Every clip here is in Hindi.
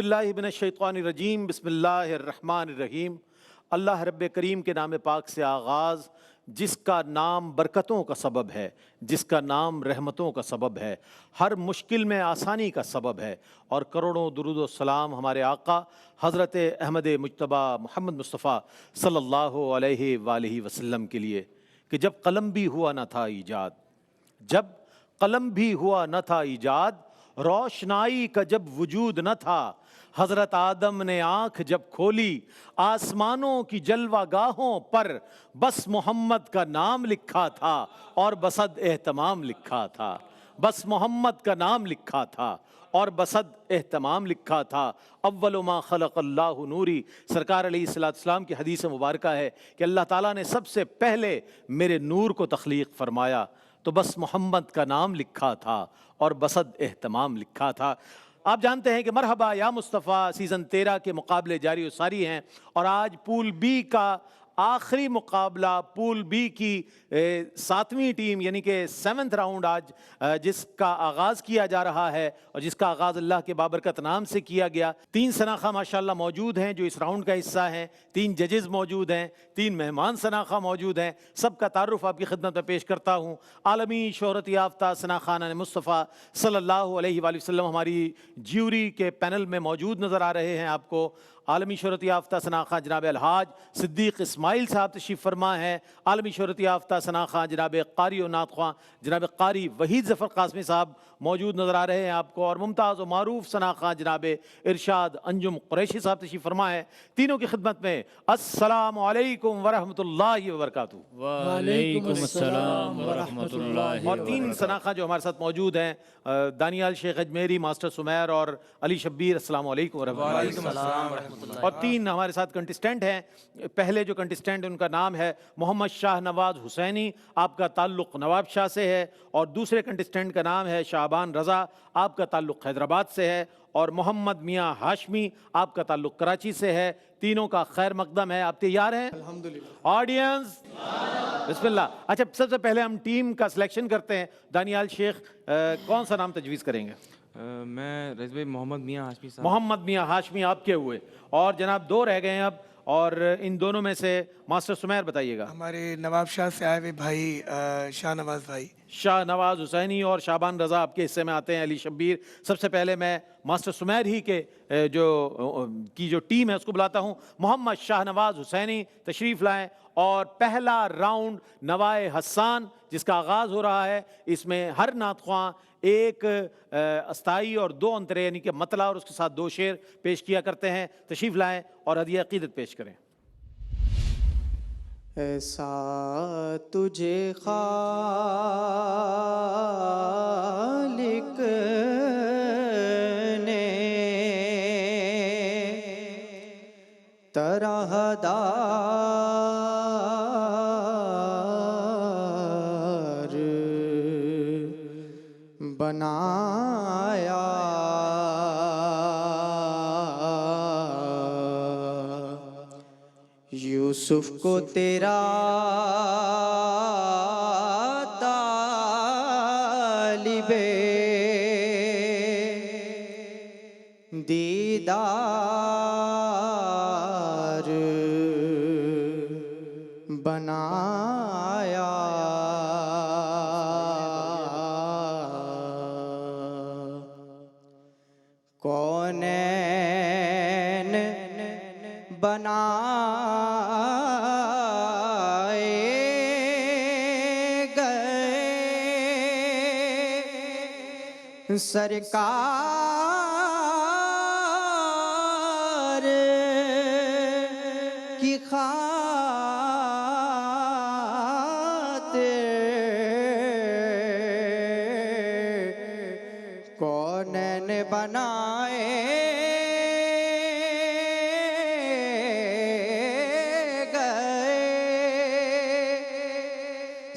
औज़ुबिल्लाहि मिनश्शैतानिर्रजीम बिस्मिल्लाहिर्रहमानिर्रहीम। अल्लाह रब्बे करीम के नाम पाक से आगाज़, जिसका नाम बरकतों का सबब है, जिसका नाम रहमतों का सबब है, हर मुश्किल में आसानी का सबब है। और करोड़ों दुरूद व सलाम हमारे आका हज़रत अहमद मुज्तबा मोहम्मद मुस्तफ़ा सल्लल्लाहु अलैहि वालैहि वसल्लम के लिए कि जब कलम भी हुआ न था ईजाद, जब कलम भी हुआ न था ईजाद, रोशनाई का जब वजूद न था, हजरत आदम ने आंख जब खोली, आसमानों की जलवागाहों पर बस मोहम्मद का नाम लिखा था और बसद एहतमाम लिखा था। बस मोहम्मद का नाम लिखा था और बसद एहतमाम लिखा था। अव्वलु मा खलक़ल्लाहु नूरी, सरकार अलैहिस्सलाम की हदीस मुबारक है कि अल्लाह ताला ने सबसे पहले मेरे नूर को तख्लीक फरमाया, तो बस मोहम्मद का नाम लिखा था और बसद एहतमाम लिखा था। आप जानते हैं कि मरहबा या मुस्तफ़ा सीज़न 13 के मुकाबले जारी व सारी हैं और आज पूल बी का आखिरी मुकाबला, पूल बी की 7वीं टीम यानी कि 7th राउंड आज जिसका आगाज़ किया जा रहा है और जिसका आगाज़ अल्लाह के बाबरकत नाम से किया गया। 3 शनाखा माशाल्लाह मौजूद हैं जो इस राउंड का हिस्सा हैं, 3 जजेस मौजूद हैं, 3 मेहमान शनाखा मौजूद हैं। सबका तारुफ आपकी खिदमत में पेश करता हूँ। आलमी शोहरत याफ्ता शनाखाना मुस्तफ़ा सल्लल्लाहु अलैहि वसल्लम हमारी ज्यूरी के पैनल में मौजूद नज़र आ रहे हैं। आपको आलमी शोहरत याफ्ता शनाखा जनाब अलहाज सिद्दीक़ इस्माइल साहब तशरीफ़ फरमा है। आलमी शोहरत याफ्ता शनाखा जनाब कारी और नातख़्वा जनाब कारी वहीद ज़फ़र क़ासमी साहब मौजूद नज़र आ रहे हैं आपको। और मुमताज़ व मारूफ शनाखा जनाब इरशाद अंजुम कुरैशी साहब तशरीफ़ फरमा है। तीनों की खिदमत में अस्सलामु अलैकुम वरहमतुल्लाहि वबरकातुहू। वालेकुम अस्सलाम वरहमतुल्लाहि और 3 शनाखा जो हमारे साथ मौजूद हैं, दानियाल शेख अजमेरी, मास्टर सुमैर और अली शब्बीर, अस्सलामु अलैकुम वरहमतुल्लाहि। और 3 हमारे साथ कंटेस्टेंट हैं। पहले जो कंटेस्टेंट उनका नाम है मोहम्मद शाह नवाज़ हुसैनी, आपका ताल्लुक़ नवाब शाह से है। और दूसरे कंटेस्टेंट का नाम है शाबान रज़ा, आपका ताल्लुक़ हैदराबाद से है। और मोहम्मद मियाँ हाशमी, आपका ताल्लुक़ कराची से है। तीनों का खैर मकदम है। आप तैयार हैं? अल्हम्दुलिल्लाह। ऑडियंस बिस्मिल्लाह। अच्छा, सबसे पहले हम टीम का सिलेक्शन करते हैं। दानियाल शेख कौन सा नाम तजवीज़ करेंगे? मैं रईस भाई मोहम्मद मियाँ हाशमी साहब। मोहम्मद मियाँ हाशमी आपके हुए। और जनाब 2 रह गए हैं अब, और इन दोनों में से मास्टर सुमैर बताइएगा। हमारे नवाब शाह से आए हुए भाई शाह नवाज़ भाई। शाह नवाज़ हुसैनी और शाबान रज़ा आपके हिस्से में आते हैं। अली शब्बीर। सबसे पहले मैं मास्टर सुमैर ही के जो टीम है उसको बुलाता हूँ। मोहम्मद शाह नवाज़ हुसैनी तशरीफ़ लाएँ। और पहला राउंड नवाए हसान जिसका आगाज़ हो रहा है, इसमें हर नातख़्वां एक अस्ताई और 2 अंतरे यानी कि मतला और उसके साथ 2 शेर पेश किया करते हैं। तशरीफ़ लाएँ और हदिया अक़ीदत पेश करें। ऐसा तुझे खालिक ने तरहदार बनाया, यूसुफ को तेरा तालिबे दीदार बनाया, कौनैन बनाए गए सरकार की खातिर, कौनैन बनाए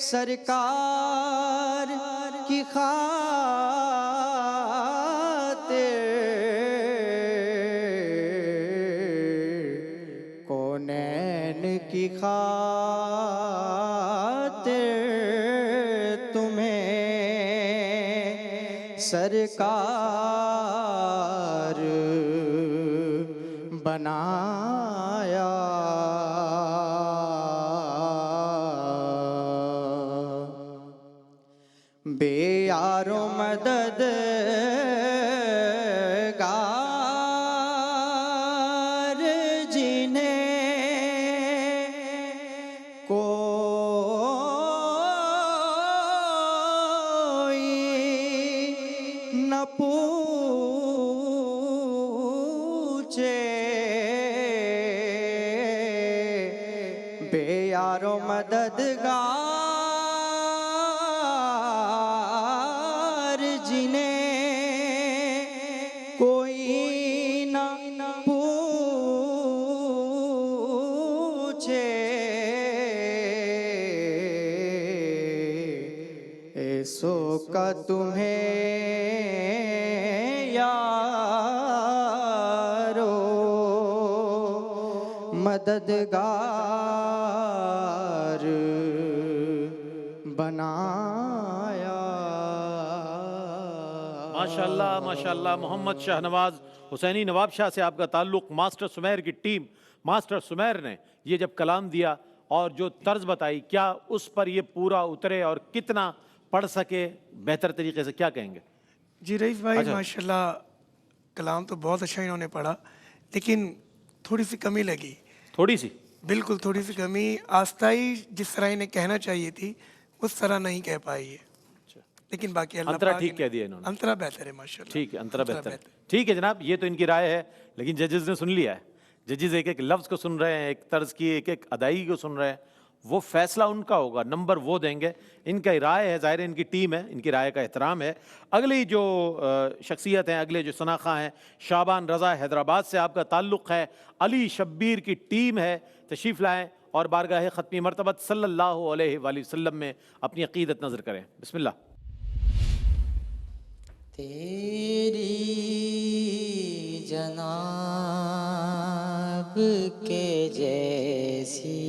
सरकार की खातिर, कौनैन की खातिर तुम्हें सरकार बनाया। बेयारो मदद गार जिन्हें कोई न पूछे। बेयारो मददगार जिन्हें कोई न पूछे। ऐसो का तुम्हें यारो मददगार बनाया। माशाल्लाह माशाल्लाह। मोहम्मद शाहनवाज हुसैनी नवाब शाह से आपका ताल्लुक़। मास्टर सुमेर की टीम, मास्टर सुमेर ने ये जब कलाम दिया और जो तर्ज बताई, क्या उस पर ये पूरा उतरे और कितना पढ़ सके बेहतर तरीके से, क्या कहेंगे? जी रईस भाई अच्छा। माशाल्लाह कलाम तो बहुत अच्छा इन्होंने पढ़ा, लेकिन थोड़ी सी कमी लगी। थोड़ी सी? बिल्कुल थोड़ी सी कमी। आस्ताई जिस तरह इन्हें कहना चाहिए थी उस तरह नहीं कह पाई है, लेकिन बाकी अल्लाह अंतरा पाक ठीक इन्हें- कह दिया इन्होंने। अंतरा बेहतर है माशाल्लाह। ठीक है, अंतरा बेहतर है। ठीक है जनाब, ये तो इनकी राय है, लेकिन जजेस ने सुन लिया है। जजेस एक एक लफ्ज़ को सुन रहे हैं, एक तर्ज की एक एक अदायगी को सुन रहे हैं। वो फैसला उनका होगा, नंबर वो देंगे। इनका राय है, ज़ाहिर है इनकी टीम है, इनकी राय का एहतराम है। अगली जो शख्सियत हैं, अगले जो सनाखा हैं, शाबान रज़ा हैदराबाद से आपका ताल्लुक़ है। अली शब्बीर की टीम है, तशरीफ़ लाएँ और बारगाह ख़त्मी मरतबत सल्लल्लाहु अलैहि वसल्लम में अपनी अक़ीदत नज़र करें। बिस्मिल्लाह। तेरी जनाब के जैसी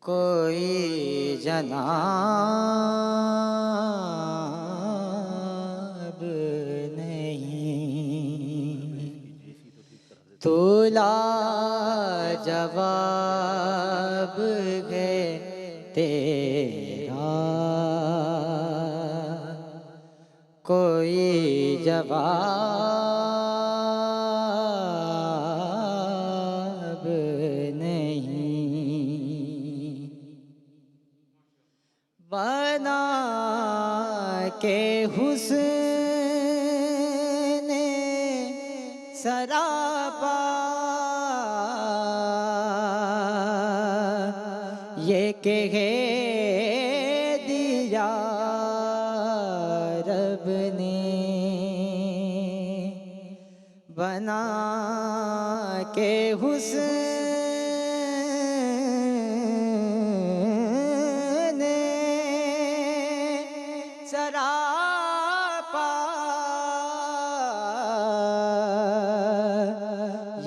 कोई जनाब नहीं। तू लाजवाब है तेरा कोई जवाब नहीं। बना के हुस्न सरापा ये कह दिया रब ने। बना के हुस्न सरापा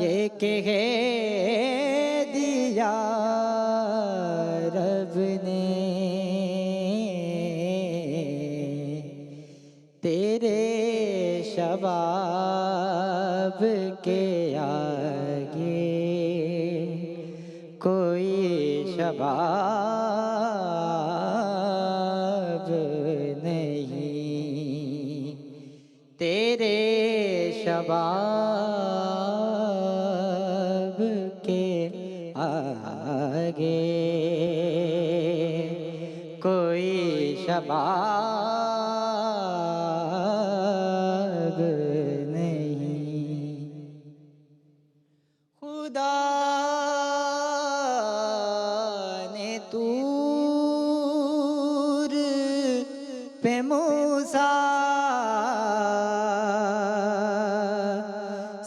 ये कह दिया रब ने। तेरे शबाब के आगे कोई शबाब नहीं। तेरे शबाब के आगे कोई शबाब नहीं। खुदा ने तूर पे मूसा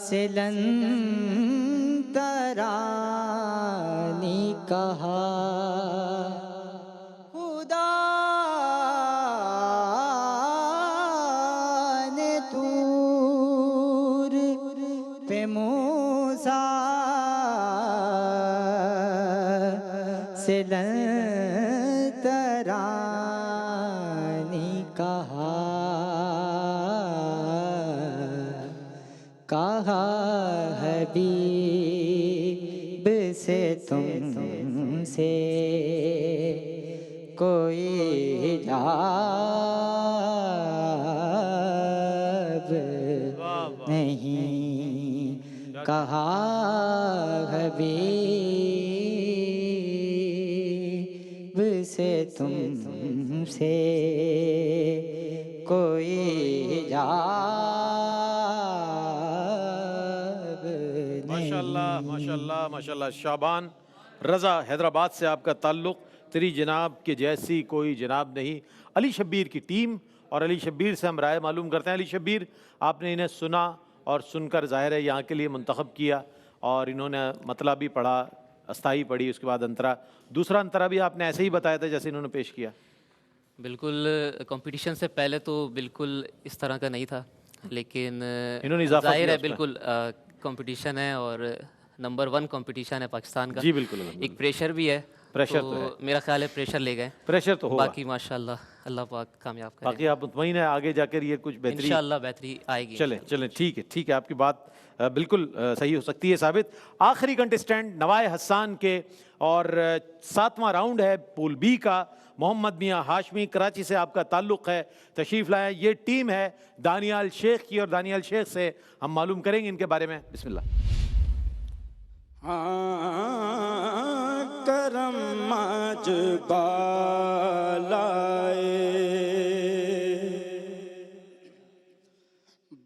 से लंतरानी कहा। खुदा ने तूर पे मूसा से लंतरानी कहा। कोई हिजाब नहीं, कहा हबीब से तुमसे कोई हिजाब नहीं। माशाल्लाह माशाल्लाह माशाल्लाह। शाबान रज़ा, हैदराबाद से आपका ताल्लुक़, तेरी जनाब के जैसी कोई जनाब नहीं। अली शब्बीर की टीम, और अली शब्बीर से हम राय मालूम करते हैं। अली शब्बीर, आपने इन्हें सुना और सुनकर ज़ाहिर है यहाँ के लिए मुंतखब किया, और इन्होंने मतलब भी पढ़ा, अस्थाई पढ़ी, उसके बाद अंतरा। दूसरा अंतरा भी आपने ऐसे ही बताया था जैसे इन्होंने पेश किया। बिल्कुल कंपटीशन से पहले तो बिल्कुल इस तरह का नहीं था, लेकिन इन्होंने इजाफा जाहिर किया है उसमें। बिल्कुल कंपटीशन है और नंबर 1 कंपटीशन है पाकिस्तान का। जी बिल्कुल। एक प्रेशर भी है, प्रेशर तो है। मेरा ख्याल है प्रेशर ले गए। प्रेशर तो होगा, बाकी माशाल्लाह अल्लाह पाक कामयाब करे, बाकी आप मुतमईन है आगे जाकर ये कुछ बेहतरी। इंशाल्लाह बेहतरी आएगी। चलें चलें, ठीक है ठीक है, आपकी बात बिल्कुल सही हो सकती है साबित। आखिरी कंटेस्टेंट नवाए हसन के, और 7वां राउंड है पूल बी का। मोहम्मद मियाँ हाशमी, कराची से आपका ताल्लुक़ है, तशरीफ़ लाएँ। ये टीम है दानियाल शेख की, और दानियाल शेख से हम मालूम करेंगे इनके बारे में। बिस्मिल्लाह। करम मज बालाए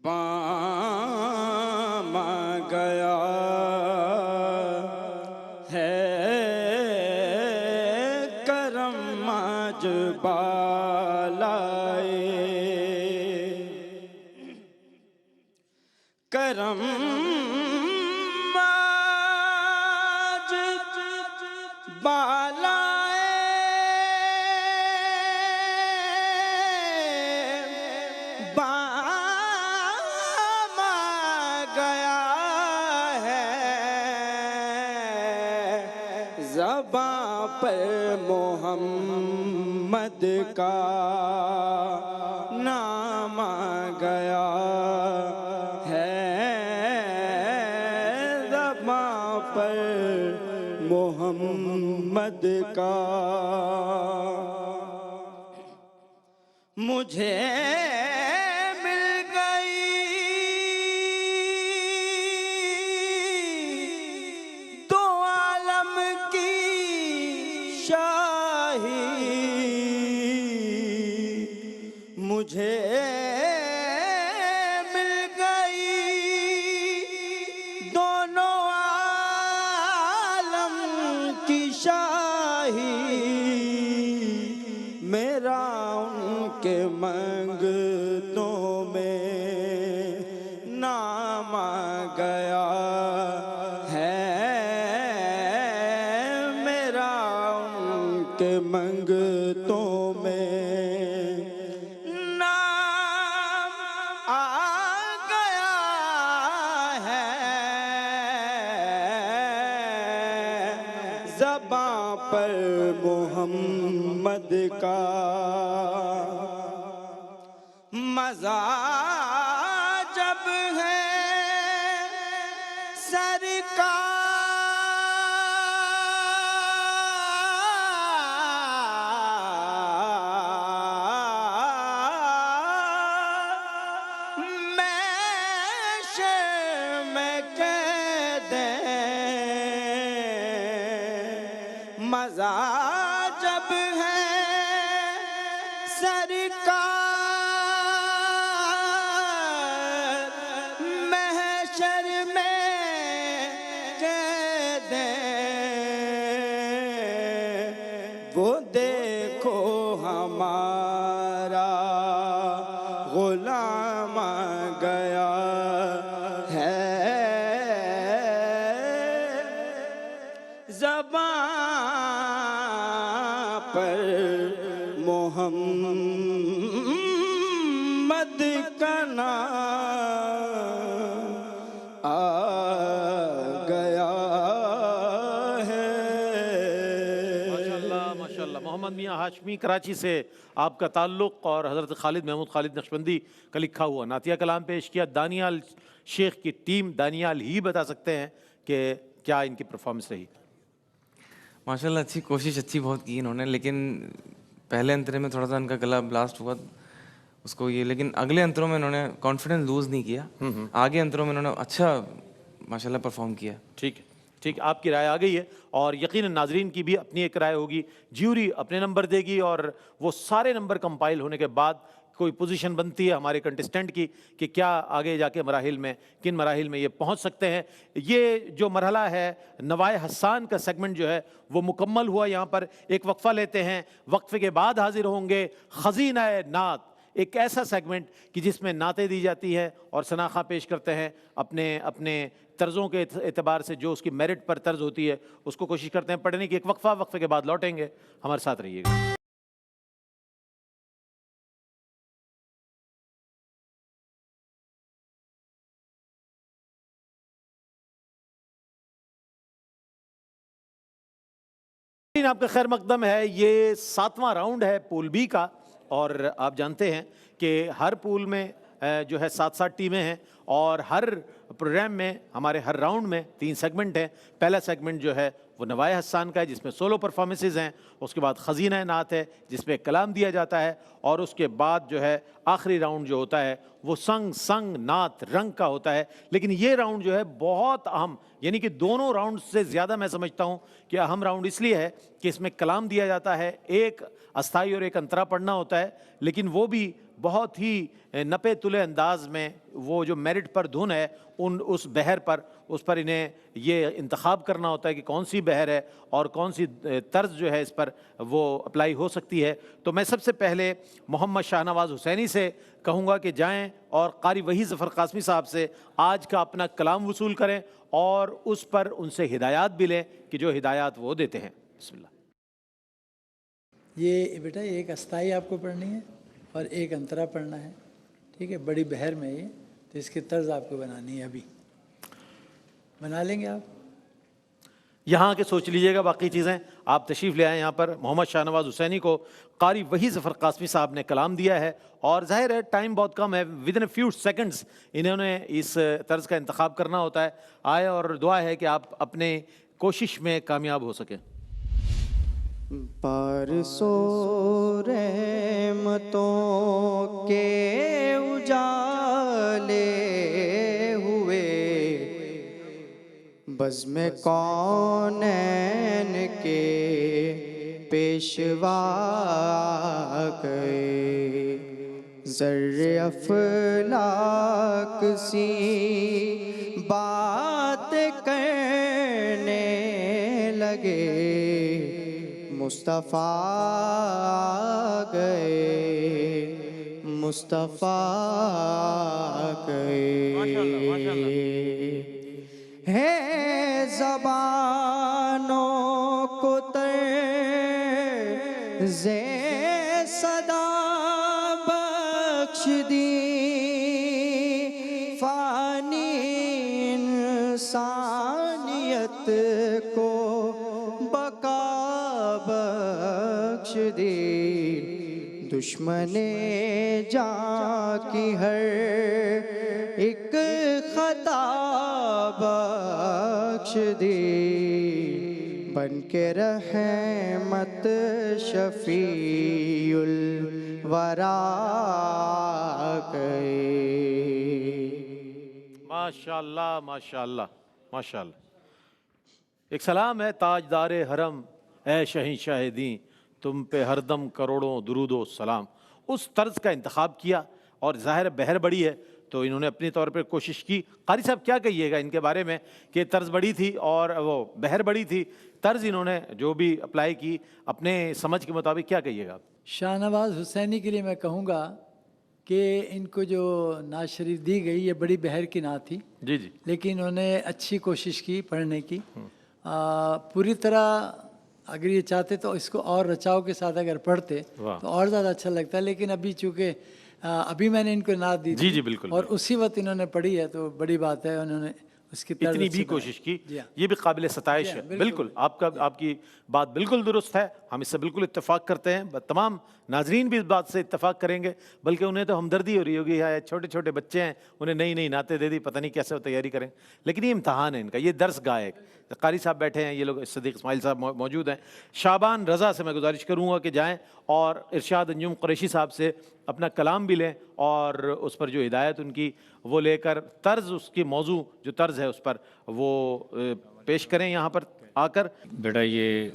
बामा गया है, करम मज बालाए करम बालाए बामा गया है, ज़बां पर मोहम्मद का नाम आ गया है, ज़बां पर मोहम्मद का। मुझे मिल गई दो आलम की शाही, मुझे मिल गई दोनों आलम की शाही, मेरा उनके मंगतों में नाम आ गया है, मेरा उनके मंगतों में नाम आ गया है, ज़बां पर मोहम्मद का। मज़ा जब है सरकार महशर में कह दे, मज़ा जब है सरकार महशर में कह दे, वो देखो हमारा गुलाम आ गया है, ज़बां पर मोहम्मद का नाम आ गया है। माशाल्लाह माशाल्लाह। मोहम्मद मियाँ हाशमी, कराची से आपका ताल्लुक़, और हज़रत खालिद महमूद खालिद नक्शबंदी का लिखा हुआ नातिया कलाम पेश किया। दानियाल शेख की टीम, दानियाल ही बता सकते हैं कि क्या इनकी परफॉर्मेंस रही। माशाल्लाह अच्छी कोशिश अच्छी बहुत की इन्होंने, लेकिन पहले अंतरे में थोड़ा सा इनका गला ब्लास्ट हुआ उसको ये, लेकिन अगले अंतरों में इन्होंने कॉन्फिडेंस लूज़ नहीं किया। आगे अंतरों में इन्होंने अच्छा माशाल्लाह परफॉर्म किया। ठीक है, ठीक है, आपकी राय आ गई है और यकीनन नाजरीन की भी अपनी एक राय होगी। ज्यूरी अपने नंबर देगी और वो सारे नंबर कंपाइल होने के बाद कोई पोजीशन बनती है हमारे कंटेस्टेंट की कि क्या आगे जाके मराहिल में, किन मराहिल में ये पहुंच सकते हैं। ये जो मरहला है नवाए हसान का सेगमेंट जो है वो मुकम्मल हुआ। यहाँ पर एक वक्फा लेते हैं, वक्फे के बाद हाजिर होंगे खजीना-ए नात, एक ऐसा सेगमेंट कि जिसमें नातें दी जाती हैं और शनाख्त पेश करते हैं अपने अपने तर्ज़ों के एतबार से, जो उसकी मेरिट पर तर्ज होती है उसको कोशिश करते हैं पढ़ने की। एक वक्फा, वक्फे के बाद लौटेंगे, हमारे साथ रहिएगा। आपका खैर मकदम है। ये 7वां राउंड है पूल बी का और आप जानते हैं कि हर पूल में जो है 7-7 टीमें हैं और हर प्रोग्राम में हमारे हर राउंड में 3 सेगमेंट हैं। पहला सेगमेंट जो है वो नवाए हसान का है जिसमें सोलो परफॉर्मेंसेज हैं, उसके बाद खजीना नात है जिसमें कलाम दिया जाता है और उसके बाद जो है आखिरी राउंड जो होता है वो संग नात रंग का होता है। लेकिन ये राउंड जो है बहुत अहम, यानी कि दोनों राउंड से ज़्यादा मैं समझता हूँ कि अहम राउंड इसलिए है कि इसमें कलाम दिया जाता है, एक अस्थाई और एक अंतरा पढ़ना होता है, लेकिन वो भी बहुत ही नपे तुले अंदाज में। वो जो मेरिट पर धुन है उस बहर पर, उस पर इन्हें ये इंतखाब करना होता है कि कौन सी बहर है और कौन सी तर्ज जो है इस पर वो अप्लाई हो सकती है। तो मैं सबसे पहले मोहम्मद शाहनवाज़ हुसैनी से कहूँगा कि जाएं और कारी वही ज़फ़र कासमी साहब से आज का अपना कलाम वसूल करें और उस पर उनसे हिदायत भी लें कि जो हिदायत वो देते हैं। बिस्मिल्लाह। ये बेटा एक अस्थाई आपको पढ़नी है और एक अंतरा पढ़ना है, ठीक है। बड़ी बहर में ये, तो इसकी तर्ज आपको बनानी है, अभी बना लेंगे आप। यहाँ के सोच लीजिएगा बाकी चीज़ें। आप तशरीफ़ ले आए यहाँ पर। मोहम्मद शाहनवाज़ हुसैनी को कारी वही ज़फ़र कासमी साहब ने कलाम दिया है और जाहिर है टाइम बहुत कम है, विद इन फ्यू सेकंड्स इन्होंने इस तर्ज का इंतखाब करना होता है। आए और दुआ है कि आप अपने कोशिश में कामयाब हो सकें। परसो रहमतों के उजाले हुए, बज़्म कौनैन के पेशवा गए, ज़र्रे अफ़लाक सी बात करने लगे, मुस्तफ़ा गए, मुस्तफ़ा गए। है ज़बानों को तर्ज़े सदा बख्श दी, फ़ानी इंसानियत को बका बख्श दी, दुश्मने जां की हर एक खता बख्श दी, बन के रहमत शफीउल वरा गए। माशाअल्लाह माशाअल्लाह माशाअल्लाह। एक सलाम है ताजदारे हरम ए शहीं शाहिदी, तुम पे हरदम करोड़ों दुरूदो सलाम। उस तर्ज का इंतखाब किया और ज़ाहिर बहर बड़ी है तो इन्होंने अपनी तौर पर कोशिश की। कारी साहब क्या कहिएगा इनके बारे में कि तर्ज बड़ी थी और वो बहर बड़ी थी, तर्ज इन्होंने जो भी अप्लाई की अपने समझ के मुताबिक, क्या कहिएगा आप? शाहनवाज़ हुसैनी के लिए मैं कहूँगा कि इनको जो नात शरीफ दी गई ये बड़ी बहर की नात थी जी जी, लेकिन उन्होंने अच्छी कोशिश की पढ़ने की। पूरी तरह अगर ये चाहते तो इसको और रचाव के साथ अगर पढ़ते तो और ज़्यादा अच्छा लगता है, लेकिन अभी चूँकि अभी मैंने इनको नात दी जी जी बिल्कुल, और उसी वक्त इन्होंने पढ़ी है तो बड़ी बात है, उन्होंने उसकी इतनी भी कोशिश की, ये भी काबिल सताइश है। बिल्कुल आपकी बात बिल्कुल दुरुस्त है हम इससे बिल्कुल इत्तेफाक करते हैं, तमाम नाजरीन भी इस बात से इत्तेफाक करेंगे, बल्कि उन्हें तो हमदर्दी हो रही होगी, है छोटे छोटे बच्चे हैं, उन्हें नई नई नाते दे दी, पता नहीं कैसे वो तैयारी करें। लेकिन ये इम्तहान है इनका, ये दर्स गाह है। कारी साहब बैठे हैं, ये लोग सदीक इस्माइल साहब मौजूद हैं। शाबान रज़ा से मैं गुजारिश करूँगा कि जाएँ और इरशाद अंजुम कुरैशी साहब से अपना कलाम भी लें और उस पर जो हिदायत उनकी वो लेकर तर्ज उसकी मौजू जो तर्ज है उस पर वो पेश करें यहाँ पर आकर। बेटा ये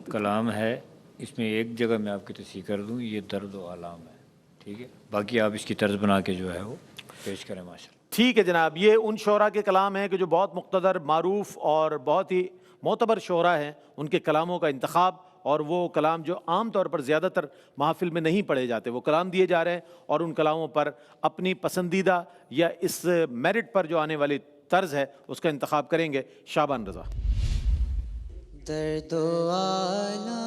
कलाम है, इसमें एक जगह मैं आपकी तस्दीक कर दूं, ये दर्द व आलाम है, ठीक है, बाकी आप इसकी तर्ज बना के जो है वो पेश करें माशाल्लाह। ठीक है जनाब, ये उन शोरा के कलाम हैं कि जो बहुत मुक़्तदर, मारूफ़ और बहुत ही मोतबर शोरा हैं, उनके कलामों का इंतखाब, और वो कलाम जो आम तौर पर ज़्यादातर महफ़िल में नहीं पढ़े जाते, वो कलाम दिए जा रहे हैं और उन कलामों पर अपनी पसंदीदा या इस मेरिट पर जो आने वाली तर्ज है उसका इंतखाब करेंगे शाबान रज़ा। दर्द आला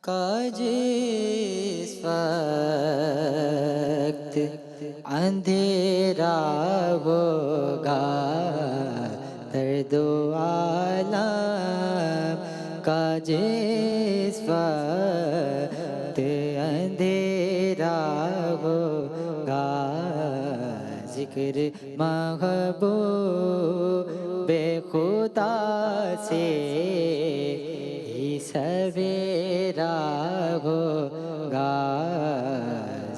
का जिस वक्त अंधेरा होगा, दर्द आला का जिस वक्त अंधेरा होगा, जिक्र महबूब खुदा से ही सवेरा होगा,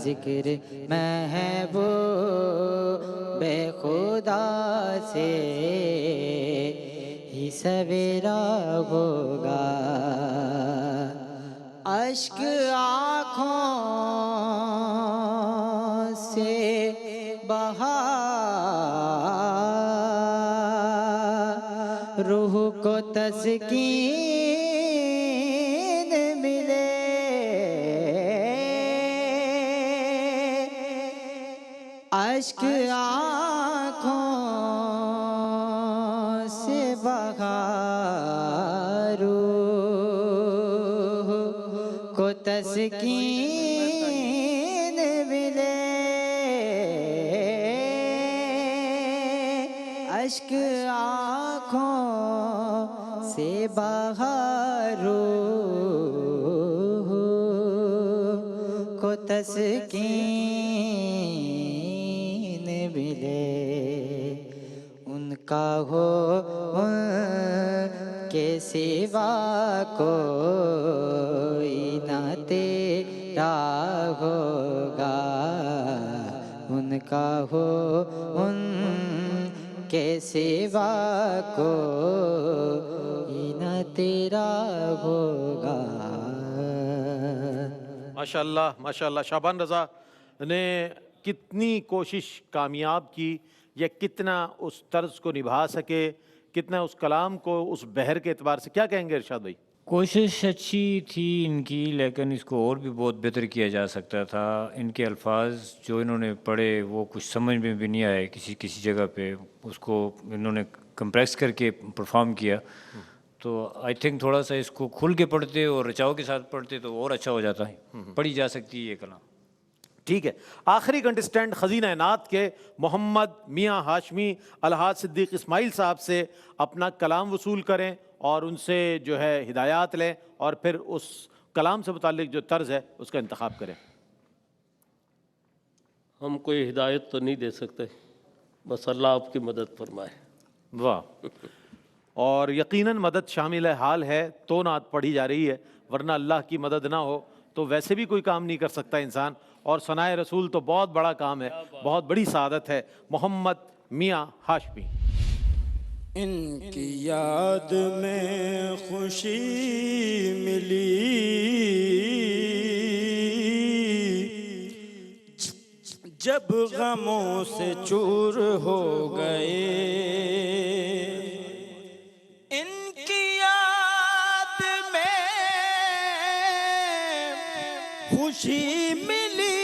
जिक्र महबूब खुदा से ही सवेरा होगा। अश्क आँखों से बहा, रूह को तस्कीन मिले, अश्क आँखों से बहा, रूह को तस्कीन मिले, अश्क आँखों से बाहर रूह को तस्कीन मिले, उनका हो उनके सिवा कोई ना तेरा होगा, उनका हो के सिवा कोई न तेरा होगा। माशाल्लाह माशाल्लाह। शाबान रज़ा ने कितनी कोशिश कामयाब की, या कितना उस तर्ज को निभा सके, कितना उस कलाम को उस बहर के एतबार से, क्या कहेंगे इरशाद भाई? कोशिश अच्छी थी इनकी, लेकिन इसको और भी बहुत बेहतर किया जा सकता था। इनके अल्फाज जो इन्होंने पढ़े वो कुछ समझ में भी नहीं आए, किसी किसी जगह पे उसको इन्होंने कंप्रेस करके परफॉर्म किया। तो आई थिंक थोड़ा सा इसको खुल के पढ़ते और रचाव के साथ पढ़ते तो और अच्छा हो जाता है, पढ़ी जा सकती है ये कलाम। ठीक है, आखिरी कंटेस्टेंट खजीना नात के मोहम्मद मियाँ हाशमी अलहाज सिद्दीक इस्माइल साहब से अपना कलाम वसूल करें और उनसे जो है हिदायत लें और फिर उस कलाम से मुतालिक जो तर्ज है उसका इंतखाब करें। हम कोई हिदायत तो नहीं दे सकते, बस अल्लाह आपकी मदद फरमाए। वाह। और यकीनन मदद शामिल हाल है तो नात पढ़ी जा रही है, वरना अल्लाह की मदद ना हो तो वैसे भी कोई काम नहीं कर सकता इंसान, और सनाए रसूल तो बहुत बड़ा काम है, बहुत बड़ी सादत है। मोहम्मद मियाँ हाशमी। इनकी याद में खुशी मिली, जब गमों से चूर हो गए, इनकी याद में खुशी मिली,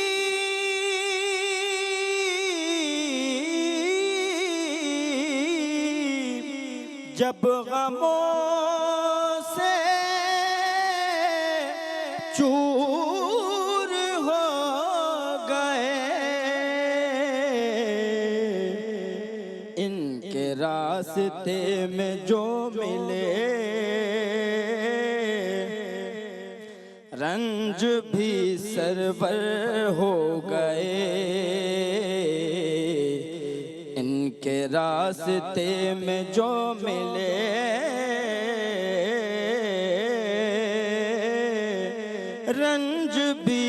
जब गमों से चूर हो गए, इनके रास्ते में जो मिले रंज भी सरवर हो गए, इनके रास्ते में जो मिले रंज भी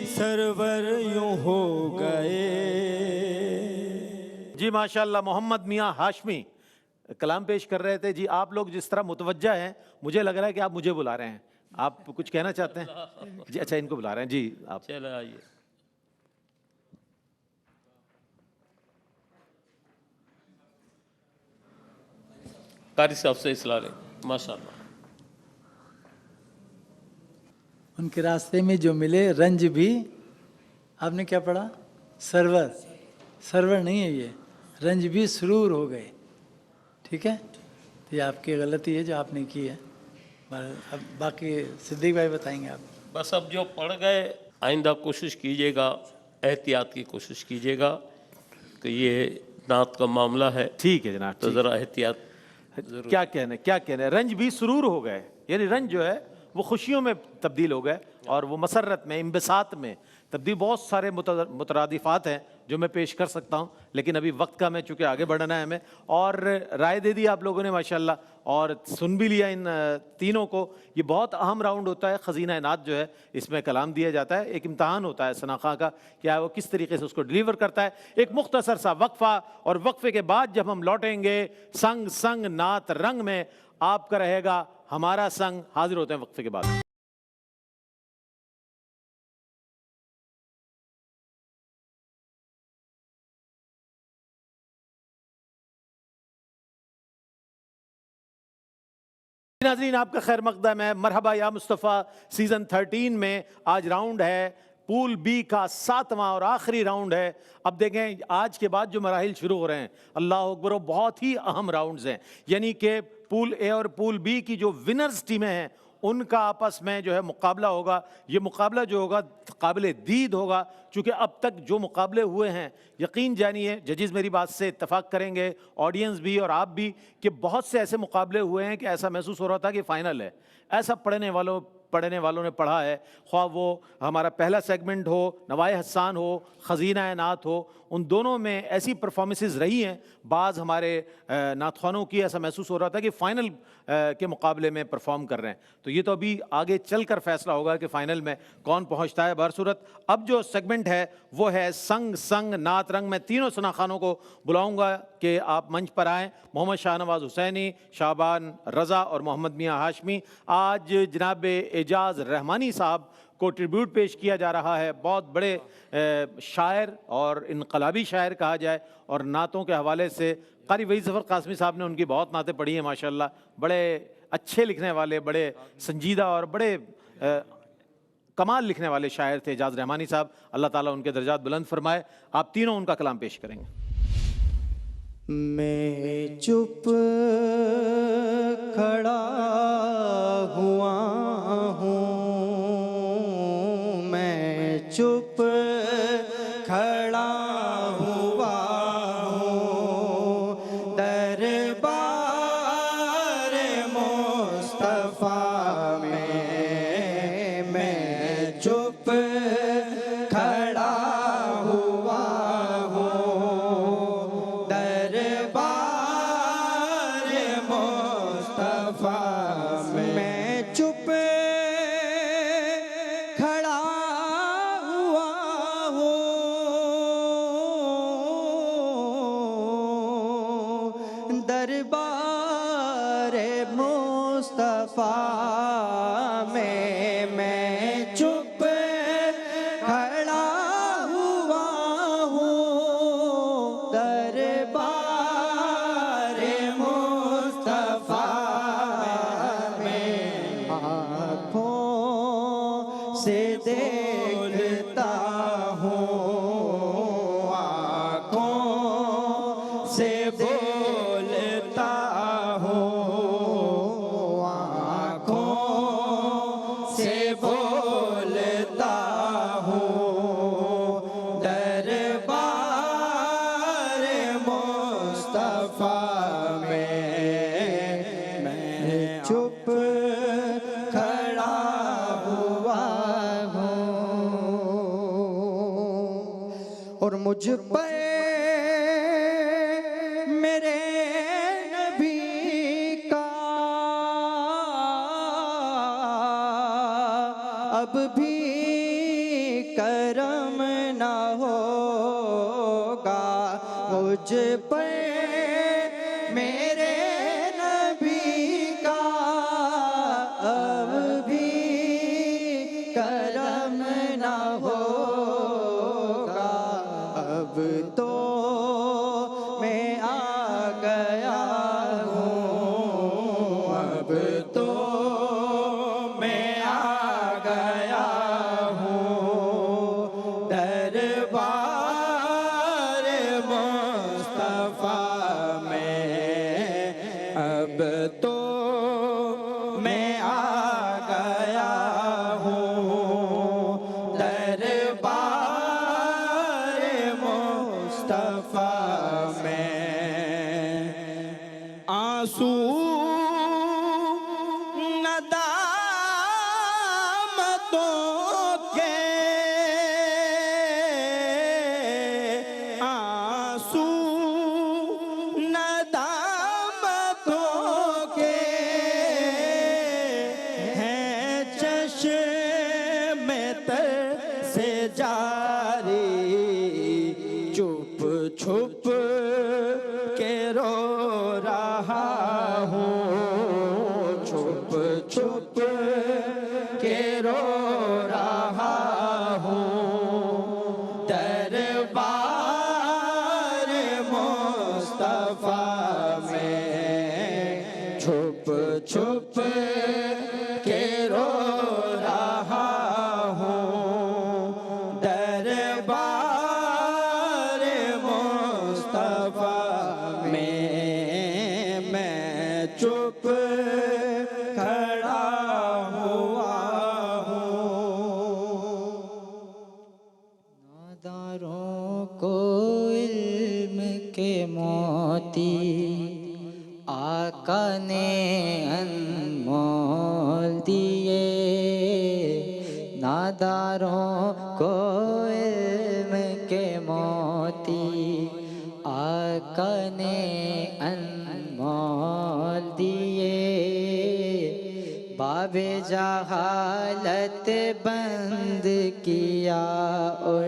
सरवर यूं हो गए। जी माशाल्लाह, मोहम्मद मियाँ हाशमी कलाम पेश कर रहे थे। जी आप लोग जिस तरह मुतवज्जा हैं, मुझे लग रहा है कि आप मुझे बुला रहे हैं। आप कुछ कहना चाहते हैं? जी अच्छा, इनको बुला रहे हैं। जी आप चलो आइए। कारी साहब से इसला लें। माशाल्लाह। उनके रास्ते में जो मिले रंज भी, आपने क्या पढ़ा? सरवर, सरवर नहीं है ये, रंज भी सुरूर हो गए। ठीक है, तो ये आपकी गलती है जो आपने की है। अब बाकी सिद्दीक भाई बताएंगे आप। बस अब जो पढ़ गए, आइंदा कोशिश कीजिएगा, एहतियात की कोशिश कीजिएगा कि ये नात का मामला है। ठीक है जनाब, तो ज़रा एहतियात। क्या कहने, रंज भी सुरूर हो गए, यानी रंज जो है वो खुशियों में तब्दील हो गए और वो मसरत में, इम्बिसात में तब्दील। बहुत सारे मुतरादिफात हैं जो मैं पेश कर सकता हूँ, लेकिन अभी वक्त का, मैं चूँकि आगे बढ़ना है हमें, और राय दे दी आप लोगों ने माशाल्लाह, और सुन भी लिया इन तीनों को। ये बहुत अहम राउंड होता है, खजीना नात जो है, इसमें कलाम दिया जाता है, एक इम्तहान होता है सनाखा का, क्या वो किस तरीके से उसको डिलीवर करता है। एक मुख्तसर सा वक्फा, और वक्फे के बाद जब हम लौटेंगे संग संग नात रंग में, आपका रहेगा हमारा संग। हाजिर होते हैं वक्फे के बाद। नाज़रीन आपका खैर मकदम है, मरहबा या मुस्तफ़ा सीज़न 13 में आज राउंड है पूल बी का 7वां और आखिरी राउंड है। अब देखें आज के बाद जो मराहिल शुरू हो रहे हैं, अल्लाह अकबर, बहुत ही अहम राउंड्स हैं। यानी कि पूल ए और पूल बी की जो विनर्स टीमें हैं उनका आपस में जो है मुकाबला होगा। ये मुकाबला जो होगा काबिल दीद होगा, चूँकि अब तक जो मुकाबले हुए हैं, यकीन जानिए जजेस मेरी बात से इत्तफाक करेंगे, ऑडियंस भी और आप भी, कि बहुत से ऐसे मुकाबले हुए हैं कि ऐसा महसूस हो रहा था कि फ़ाइनल है। ऐसा पढ़ने वालों ने पढ़ा है, ख्वाह वो हमारा पहला सेगमेंट हो, नवाए हसान हो, खजीना नात हो, उन दोनों में ऐसी परफॉर्मेंसेस रही हैं बाज़ हमारे नातखानों की, ऐसा महसूस हो रहा था कि फ़ाइनल के मुकाबले में परफॉर्म कर रहे हैं। तो ये तो अभी आगे चल कर फैसला होगा कि फ़ाइनल में कौन पहुंचता है। बहरसूरत अब जो सेगमेंट है वो है संग संग नात रंग। मैं तीनों सनाखानों को बुलाऊंगा कि आप मंच पर आएँ। मोहम्मद शाहनवाज हुसैनी, शाबान रज़ा और मोहम्मद मियाँ हाशमी। आज जनाब एजाज़ रहमानी साहब को ट्रिब्यूट पेश किया जा रहा है। बहुत बड़े शायर और इनकलाबी शायर कहा जाए, और नातों के हवाले से क़ारी वहीद ज़फ़र क़ासमी साहब ने उनकी बहुत नातें पढ़ी हैं माशाल्लाह। बड़े अच्छे लिखने वाले, बड़े संजीदा और बड़े कमाल लिखने वाले शायर थे एजाज़ रहमानी साहब। अल्लाह ताला उनके दर्जात बुलंद फरमाए। आप तीनों उनका कलाम पेश करेंगे। मैं चुप खड़ा हुआ हूँ, मैं चुप खड़ा हुआ हूँ, दरबार मुस्तफ़ा में मैं चुप खड़ा हुआ हूँ, दरबार मुस्तफ़ा में मैं चुप खड़ा हुआ हूँ, दरबार मुस्तफ़ा में मैं चुप खड़ा हुआ हूँ, दरबार मुस्तफ़ा में आँखों से देखता हूँ, आँखों से बोलता हूँ, आँखों से बोलता हूँ, दरबार मुस्तफ़ा में मैं चुप खड़ा हुआ मुझ पर मेरे नबी का अब भी करम ना होगा, मुझ पर मेरे नबी का अब भी करम ना होगा। अब तो मैं आ गया हूँ, अब तो मैं आ गया हूँ दरबार मुस्तफा में, अब तो मैं आ गया हूँ दरबार मुस्तफा में। आंसू नदामतों के, आंसू नदामतों के हैं चश्मे तर से जारी, चुप छुप के रो रहा हूँ, छुप छुप के रो रहा हूँ दरबार मुस्तफा में, छुप छुप के रो रहा हूँ दरबार मुस्तफा में, मैं चुप खड़ा हुआ हूँ। नादारों को इल्म के मोती आका ने अनमोल दिए, नादारों को इल्म के मोती आका ने अनमोल दिए, बाबे जहालत बंद किया और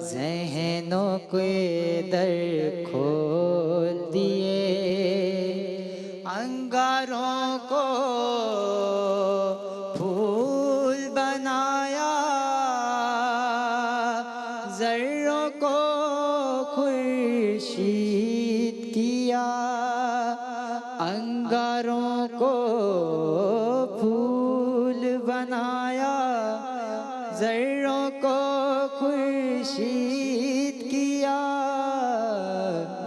ज़हनों के दर खोल दिए, अंगारों को फूल बनाया, ज़र्रों को खुर्शीद किया, अंगारों को फूल बनाया, ज़र्रों को खुर्शीद किया,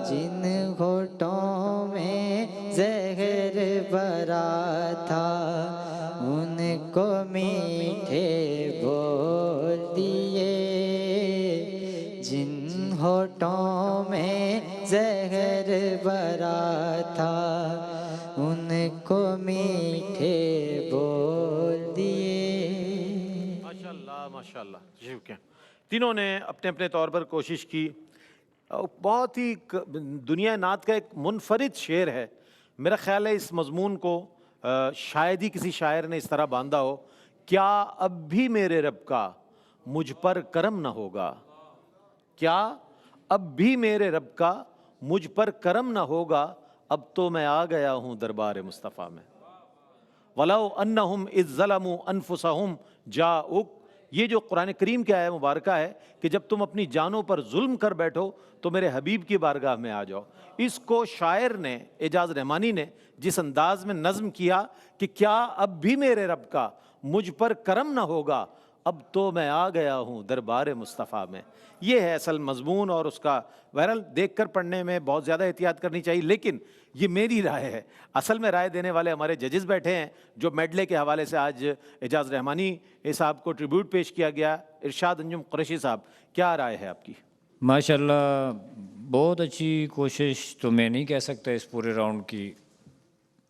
जिन होठों में जहर भरा था उनको मीठे बोल दिए, जिन होठों में जहर भरा था उनको मीठे बोल दिए। माशाल्लाह माशाल्लाह। शुक्रिया। तीनों ने अपने अपने तौर पर कोशिश की। बहुत ही दुनिया नात का एक मुनफरिद शेर है। मेरा ख्याल है इस मजमून को शायद ही किसी शायर ने इस तरह बांधा हो, क्या अब भी मेरे रब का मुझ पर करम न होगा, क्या अब भी मेरे रब का मुझ पर करम न होगा, अब तो मैं आ गया हूँ दरबार मुस्तफ़ा में। वलाउ अन्नहुम इज़ ज़लमू अनफुसहुम जाउक, ये जो कुरान करीम की आयत मुबारक है कि जब तुम अपनी जानों पर जुल्म कर बैठो तो मेरे हबीब की बारगाह में आ जाओ। इसको शायर ने, एजाज रहमानी ने जिस अंदाज में नज़्म किया कि क्या अब भी मेरे रब का मुझ पर करम ना होगा, अब तो मैं आ गया हूँ दरबार मुस्तफ़ा में। ये है असल मजमून और उसका बहरहाल देख कर पढ़ने में बहुत ज़्यादा एहतियात करनी चाहिए, लेकिन ये मेरी राय है। असल में राय देने वाले हमारे जजेस बैठे हैं, जो मेडले के हवाले से आज एजाज रहमानी साहब को ट्रिब्यूट पेश किया गया। इरशाद अंजुम कुरैशी साहब, क्या राय है आपकी? माशाल्लाह बहुत अच्छी कोशिश तो मैं नहीं कह सकता इस पूरे राउंड की।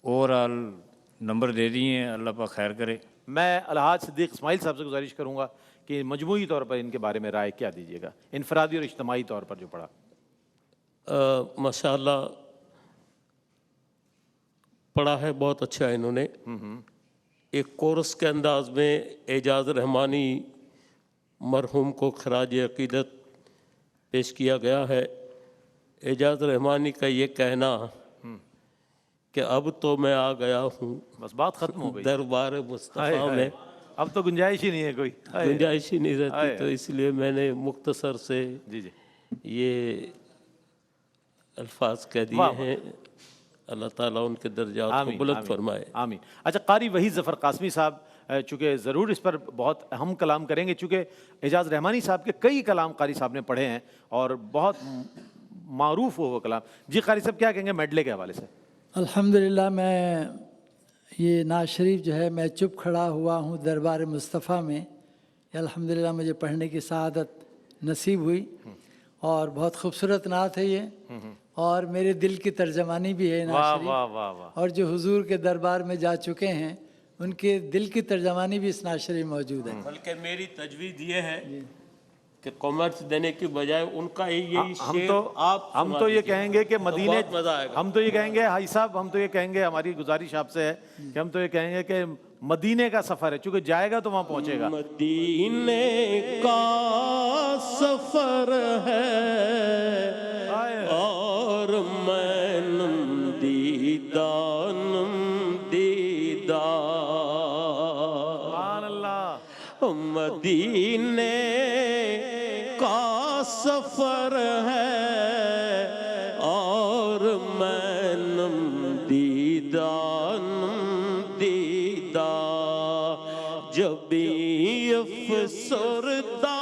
ओवरऑल नंबर दे दिए हैं, अल्लाह पाक खैर करे। मैं अलहाज सिद्दीक इस्माइल साहब से गुजारिश करूँगा कि मजमूई तौर पर इनके बारे में राय क्या दीजिएगा, इनफरादी और इज्तमाही तौर पर जो पढ़ा? माशाल्लाह पढ़ा है, बहुत अच्छा है इन्होंने। एक कोरस के अंदाज में एजाज रहमानी मरहूम को खराज अकीदत पेश किया गया है। एजाज रहमानी का ये कहना कि अब तो मैं आ गया हूँ, बस बात खत्म हो गई दरबार हाय, मुस्तफ़ा हाय। में, अब तो गुंजाइश ही नहीं है कोई, हाय। गुंजाइश ही नहीं रहती, हाय। तो इसलिए मैंने मुख्तसर से जी जी, ये अल्फाज कह दिए वाह, वाह। हैं। अल्लाह ताला उनके दर्जात को आमीन, बुलंद आमीन, फरमाए। आमीन। अच्छा, कारी वहीद ज़फ़र कासमी साहब, चूँकि ज़रूर इस पर बहुत अहम कलाम करेंगे, चूँकि एजाज रहमानी साहब के कई कलाम कारी साहब ने पढ़े हैं और बहुत मारूफ हो वो कलाम। जी कारी साहब क्या कहेंगे मेडले के हवाले से? अल्हम्दुलिल्लाह, मैं ये नाज शरीफ जो है, मैं चुप खड़ा हुआ हूँ दरबार मुस्तफ़ा में, ये अल्हम्दुलिल्लाह मुझे पढ़ने की सआदत नसीब हुई और बहुत खूबसूरत नात है ये, और मेरे दिल की तर्जमानी भी है नाज वाह शरीफ। वाह वाह वाह। और जो हुजूर के दरबार में जा चुके हैं उनके दिल की तर्जमानी भी इस नाज शरीफ मौजूद है। बल्कि मेरी तजवीज़ ये है कि कॉमर्स देने की बजाय उनका यही हम शेर तो आप हम सुना तो ये दीजिए, कहेंगे कि तो मदीने, बहुत मज़ा आएगा। हम तो ये कहेंगे हाई साहब, हम तो ये कहेंगे, हमारी गुजारिश आपसे है कि हम तो ये कहेंगे कि मदीने का सफ़र है, चूँकि जाएगा तो वहाँ पहुँचेगा। मदीने का सफर है और मैं दीदा सुभान अल्लाह। मदीने का सफर है और मैं दीदा जबी अफसरदा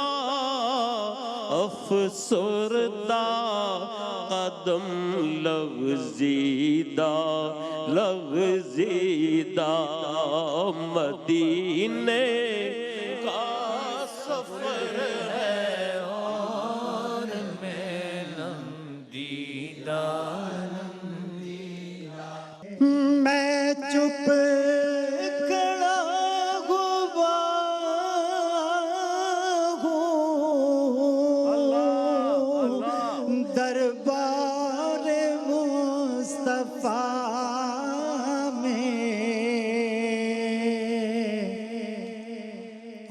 कदम लग़ज़ीदा मदीने का सफर है और मैं नमदीदा। मैं चुप खड़ा हुआ हूँ दरबार मुस्तफ़ा में,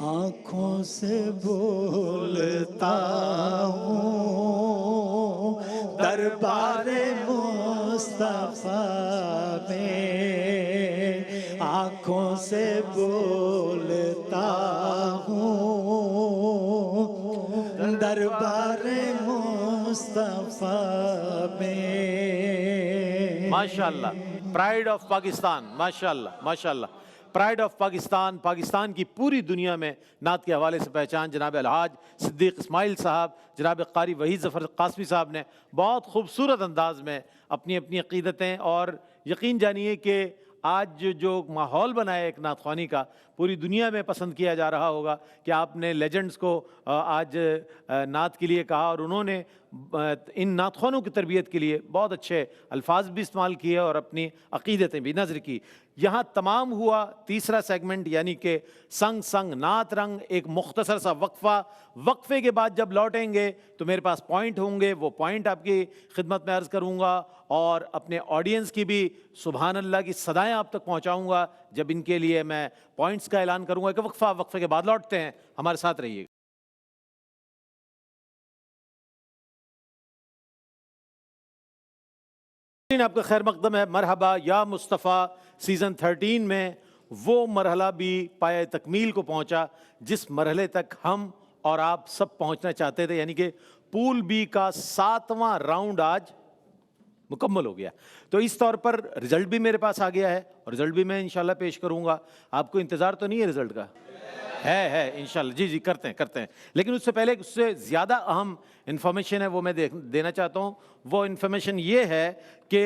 आँखों से बोलता हूँ दरबार मुस्तफ़ा में, आँखों से बोलता हूँ दरबार मुस्तफ़ा में। माशाल्लाह, प्राइड ऑफ पाकिस्तान, माशाल्लाह माशाल्लाह। प्राइड ऑफ पाकिस्तान, पाकिस्तान की पूरी दुनिया में नात के हवाले से पहचान जनाब अलहाज सिद्दीक इस्माइल साहब, जनाब कारी वहीद ज़फ़र कासमी साहब ने बहुत खूबसूरत अंदाज में अपनी अपनी अक़ीदतें, और यकीन जानिए कि आज जो माहौल बना है एक नातख़्वानी का, पूरी दुनिया में पसंद किया जा रहा होगा कि आपने लेजेंड्स को आज नात के लिए कहा और उन्होंने इन नातख़्वानों की तरबियत के लिए बहुत अच्छे अल्फाज भी इस्तेमाल किए और अपनी अक़ीदतें भी नज़र की। यहाँ तमाम हुआ तीसरा सेगमेंट, यानी कि संग संग नात रंग, एक मुख्तसर सा वक्फ़ा। वक्फ़े के बाद जब लौटेंगे तो मेरे पास पॉइंट होंगे, वो पॉइंट आपकी खिदमत में अर्ज़ करूँगा और अपने ऑडियंस की भी सुभान अल्लाह की सदाएँ आप तक पहुँचाऊँगा जब इनके लिए मैं पॉइंट्स का ऐलान करूँगा। कि वक्फ़ा, वक्फ़े के बाद लौटते हैं, हमारे साथ रहिए। आपका खैर मकदम है। मरहबा या मुस्तफ़ा सीज़न 13 में वो मरहला भी पाए तकमील को पहुंचा जिस मरहले तक हम और आप सब पहुंचना चाहते थे, यानी कि पूल बी का 7वां राउंड आज मुकम्मल हो गया। तो इस तौर पर रिज़ल्ट भी मेरे पास आ गया है और रिज़ल्ट भी मैं इंशाल्लाह पेश करूंगा। आपको इंतज़ार तो नहीं है रिज़ल्ट का? है इंशाल्लाह। जी जी, करते हैं। लेकिन उससे पहले उससे ज़्यादा अहम इन्फॉर्मेशन है वो मैं देना चाहता हूँ। वो इन्फॉर्मेशन ये है कि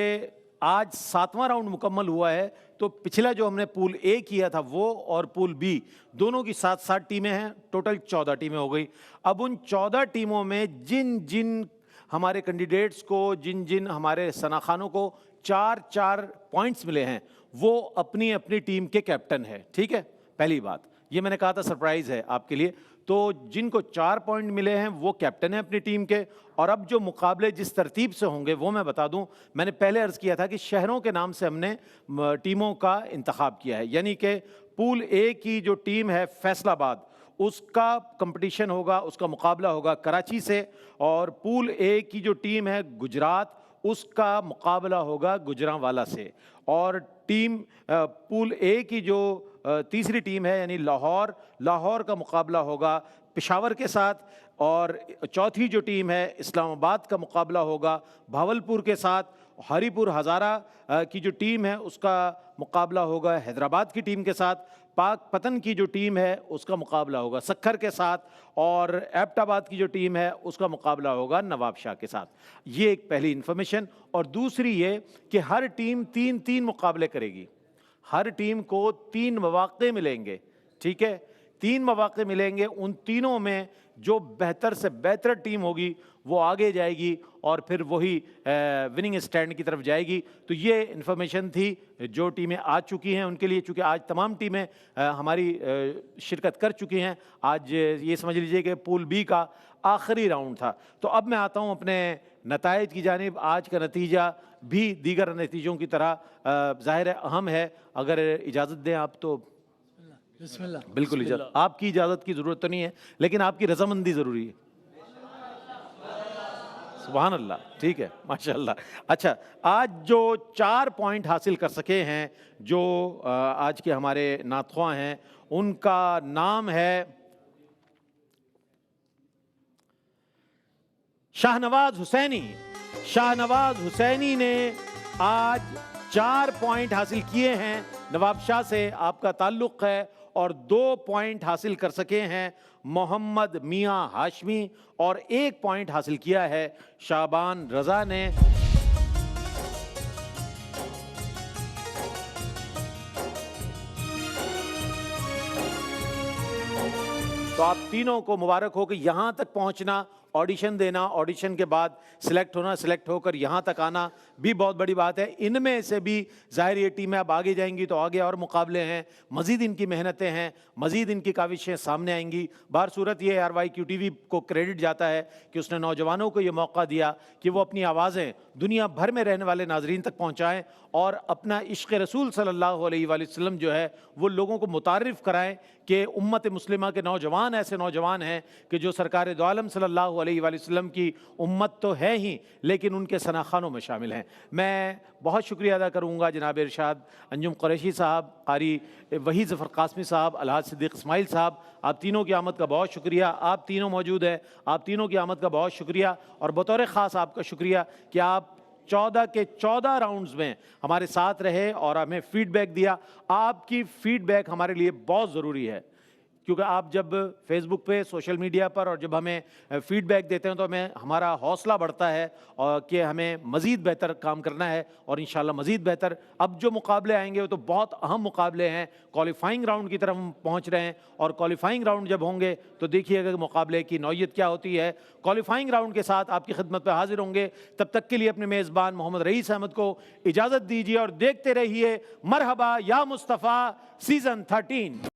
आज 7वां राउंड मुकम्मल हुआ है, तो पिछला जो हमने पूल ए किया था वो और पूल बी दोनों की 7-7 टीमें हैं, टोटल 14 टीमें हो गई। अब उन 14 टीमों में जिन जिन हमारे कैंडिडेट्स को, जिन जिन हमारे सनाखानों को 4-4 पॉइंट्स मिले हैं, वो अपनी अपनी टीम के कैप्टन है। ठीक है, पहली बात ये मैंने कहा था सरप्राइज़ है आपके लिए। तो जिनको 4 पॉइंट मिले हैं वो कैप्टन है अपनी टीम के। और अब जो मुकाबले जिस तरतीब से होंगे वो मैं बता दूं, मैंने पहले अर्ज़ किया था कि शहरों के नाम से हमने टीमों का इंतखाब किया है, यानी कि पूल ए की जो टीम है फैसलाबाद, उसका कंपटीशन होगा, उसका मुकाबला होगा कराची से। और पूल ए की जो टीम है गुजरात, उसका मुकाबला होगा गुजरांवाला से। और टीम पूल ए की जो तीसरी टीम है यानी लाहौर, लाहौर का मुकाबला होगा पेशावर के साथ। और चौथी जो टीम है इस्लामाबाद का मुकाबला होगा भावलपुर के साथ। हरीपुर हज़ारा की जो टीम है उसका मुकाबला होगा हैदराबाद की टीम के साथ। पाक पतन की जो टीम है उसका मुकाबला होगा सक्खर के साथ। और एबटाबाद की जो टीम है उसका मुकाबला होगा नवाबशाह के साथ। ये एक पहली इन्फॉर्मेशन। और दूसरी ये कि हर टीम 3-3 मुकाबले करेगी, हर टीम को 3 मौक़े मिलेंगे, ठीक है, 3 मौक़े मिलेंगे। उन तीनों में जो बेहतर से बेहतर टीम होगी वो आगे जाएगी और फिर वही विनिंग स्टैंड की तरफ जाएगी। तो ये इन्फॉर्मेशन थी जो टीमें आ चुकी हैं उनके लिए, चूँकि आज तमाम टीमें हमारी शिरकत कर चुकी हैं। आज ये समझ लीजिए कि पूल बी का आखिरी राउंड था। तो अब मैं आता हूँ अपने नताइज की जानिब। आज का नतीजा भी दीगर नतीजों की तरह ज़ाहिर है अहम है। अगर इजाज़त दें आप तो बिस्मिल्लाह। बिल्कुल इजाज़त, आपकी इजाज़त की ज़रूरत तो नहीं है लेकिन आपकी रजामंदी ज़रूरी है। सुभान अल्लाह, ठीक है, माशाअल्लाह। अच्छा, आज जो 4 पॉइंट हासिल कर सके हैं जो आज के हमारे नातख़्वां हैं, उनका नाम है शाहनवाज हुसैनी। शाहनवाज हुसैनी ने आज 4 पॉइंट हासिल किए हैं, नवाबशाह से आपका ताल्लुक़ है। और 2 पॉइंट हासिल कर सके हैं मोहम्मद मियाँ हाशमी, और 1 पॉइंट हासिल किया है शाबान रज़ा ने। तो आप तीनों को मुबारक हो कि यहाँ तक पहुँचना, ऑडिशन देना, ऑडिशन के बाद सिलेक्ट होना, सिलेक्ट होकर यहाँ तक आना भी बहुत बड़ी बात है। इनमें से भी ज़ाहिर ये टीमें अब आगे जाएंगी तो आगे और मुकाबले हैं, मज़ीद इनकी मेहनतें हैं, मज़ीद इनकी काविशें सामने आएंगी। बार सूरत ये RYQTV को क्रेडिट जाता है कि उसने नौजवानों को ये मौका दिया कि वो अपनी आवाज़ें दुनिया भर में रहने वाले नाजरीन तक पहुँचाएँ और अपना इश्क़ रसूल सल्लल्लाहु अलैहि वसल्लम जो है वो लोगों को मुतारिफ़ कराएँ कि उम्मत मुस्लिमा के नौजवान ऐसे नौजवान हैं कि जो सरकार दो आलम सल्लल्लाहु अलैहि वसल्लम की उम्मत तो है ही लेकिन उनके सनाखानों में शामिल हैं। मैं बहुत शुक्रिया अदा करूँगा जनाब इरशाद अंजुम कुरैशी साहब, कारी वही ज़फ़र कासमी साहब, अलहाज सिद्दीक़ इस्माइल साहब, आप तीनों की आमद का बहुत शुक्रिया। आप तीनों मौजूद हैं, आप तीनों की आमद का बहुत शुक्रिया। और बतौर ख़ास आपका शुक्रिया कि आप 14 के 14 राउंड्स में हमारे साथ रहे और हमें फ़ीडबैक दिया। आपकी फ़ीडबैक हमारे लिए बहुत ज़रूरी है क्योंकि आप जब फेसबुक पे, सोशल मीडिया पर और जब हमें फ़ीडबैक देते हैं तो हमें हमारा हौसला बढ़ता है और कि हमें मज़ीद बेहतर काम करना है और इंशाल्लाह मज़ीद बेहतर। अब जो मुकाबले आएंगे वो तो बहुत अहम मुकाबले हैं, क्वालिफाइंग राउंड की तरफ हम पहुंच रहे हैं और क्वालिफाइंग राउंड जब होंगे तो देखिएगा कि मुकाबले की नौयत क्या होती है। क्वालिफाइंग राउंड के साथ आपकी खिदमत पर हाजिर होंगे। तब तक के लिए अपने मेज़बान मोहम्मद रईस अहमद को इजाज़त दीजिए और देखते रहिए मरहबा या मुस्तफ़ा सीज़न 13।